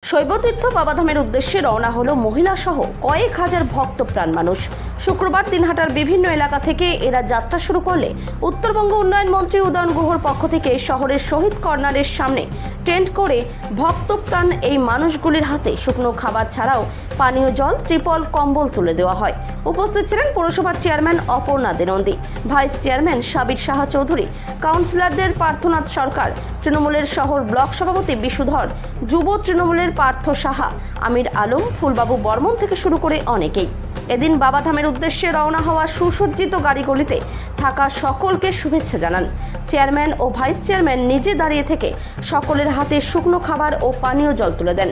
শৈবতীর্থ বাবাধামের উদ্দেশ্যে রওনা হলো মহিলা সহ কয়েক হাজার ভক্তপ্রাণ মানুষ। শুক্রবার দিনহাটার বিভিন্ন এলাকা থেকে এরা যাত্রা শুরু করলে উত্তরবঙ্গ উন্নয়ন মন্ত্রী উদয়ন গুহর পক্ষ থেকে শহরের শহীদ কর্নারের সামনে টেন্ট করে ভক্তপ্রাণ এই মানুষগুলির হাতে শুকনো খাবার ছাড়াও পানীয় জল, ত্রিপল, কম্বল তুলে দেওয়া হয়। উপস্থিত ছিলেন পৌরসভার chairman Aparna Denandi, vice chairman Sabir Saha Chowdhury, কাউন্সিলরদের পার্থনাথ সরকার, তৃণমূলের শহর ব্লক সভাপতি বিশুধর, যুব তৃণমূলের পার্থ সাহা, আমির আলম, ফুলবাবু বর্মন থেকে শুরু করে অনেকেই। এদিন বাবাধামের উদ্দেশ্যে রওনা হওয়া সুসজ্জিত গাড়িগুলিতে থাকা সকলকে শুভেচ্ছা জানান। চেয়ারম্যান ও ভাইস চেয়ারম্যান নিজে দাঁড়িয়ে থেকে সকলের হাতে শুকনো খাবার ও পানীয় জল তুলে দেন।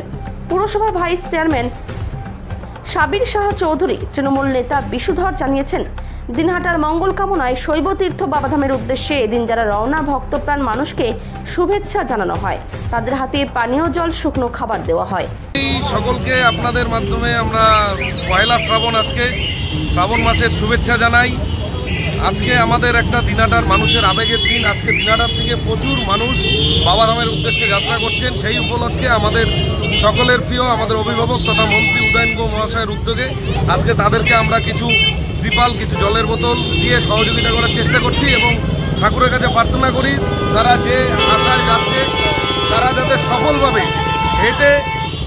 পুরসভার ভাইস চেয়ারম্যান সাবির সাহা চৌধুরী, তৃণমূল নেতা বিশুধর জানিয়েছেন, দিনহাটার মঙ্গল কামনায় শৈবতীর্থ বাবাধামের উদ্দেশ্যে এদিন যারা রওনা ভক্তপ্রাণ মানুষকে শুভেচ্ছা জানানো হয়, তাদের হাতে পানীয় জল, শুকনো খাবার দেওয়া হয়। সকলকে আপনাদের মাধ্যমে আমরা পয়লা শ্রাবণ, আজকে শ্রাবণ মাসের শুভেচ্ছা জানাই। আজকে আমাদের একটা দিনহাটার মানুষের আবেগের দিন। আজকে দিনহাটার থেকে প্রচুর মানুষ বাবাধামের উদ্দেশ্যে যাত্রা করছেন। সেই উপলক্ষে আমাদের সকলের প্রিয় আমাদের অভিভাবক তথা মন্ত্রী উদয়ন গুহ মহাশয়ের উদ্যোগে আজকে তাদেরকে আমরা কিছু ত্রিপাল, কিছু জলের বোতল দিয়ে সহযোগিতা করার চেষ্টা করছি এবং ঠাকুরের কাছে প্রার্থনা করি তারা যে আশায় যাচ্ছে তারা যাতে সফলভাবে হেঁটে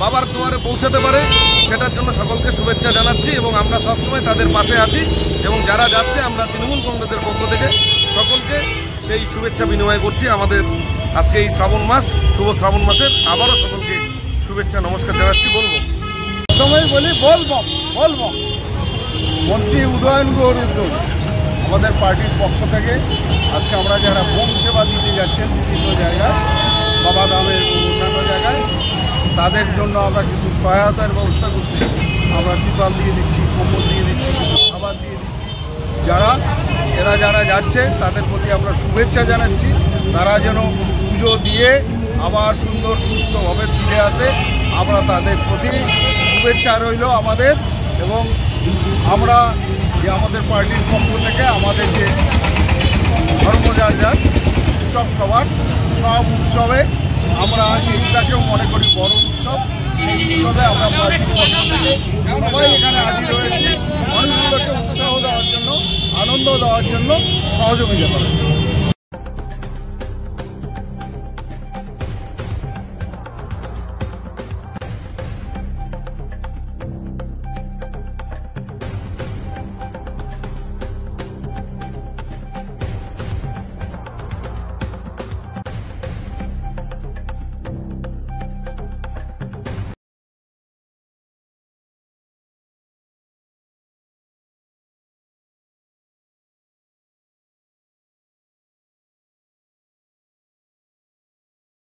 বাবার দুয়ারে পৌঁছাতে পারে, সেটার জন্য সকলকে শুভেচ্ছা জানাচ্ছি এবং আমরা সবসময় তাদের পাশে আছি এবং যারা যাচ্ছে আমরা তৃণমূল কংগ্রেসের পক্ষ থেকে সকলকে সেই শুভেচ্ছা বিনিময় করছি। আমাদের আজকে এই শ্রাবণ মাস, শুভ শ্রাবণ মাসের আবারও সকলকে শুভেচ্ছা, নমস্কার জানাচ্ছি। প্রথমেই বলি বলবো মন্ত্রী উদয়ন গুহর উদ্যোগ, আমাদের পার্টির পক্ষ থেকে আজকে আমরা যারা হোম সেবা দিতে যাচ্ছেন বিভিন্ন জায়গায়, বাবাধামের অন্যান্য জায়গায়, তাদের জন্য আমরা কিছু সহায়তার ব্যবস্থা করছি। আমরা ত্রিপাল দিয়ে দিচ্ছি, কম্বল দিয়ে দিচ্ছি, খাবার দিয়ে দিচ্ছি। যারা যাচ্ছে তাদের প্রতি আমরা শুভেচ্ছা জানাচ্ছি। তারা যেন পুজো দিয়ে আবার সুন্দর সুস্থভাবে ফিরে আসে, আমরা তাদের প্রতি শুভেচ্ছা রইল আমাদের। এবং আমরা যে আমাদের পার্টির পক্ষ থেকে আমাদের যে ধর্মযার উৎসব, সব উৎসবে আমরা এইটাকেও মনে করি বড় উৎসব। সেই উৎসবে আমরা পার্টির পক্ষ থেকে সবাই এখানে হাজির হয়েছি মানুষগুলোকে উৎসাহ দেওয়ার জন্য, আনন্দ দেওয়ার জন্য, সহযোগিতা করার জন্য।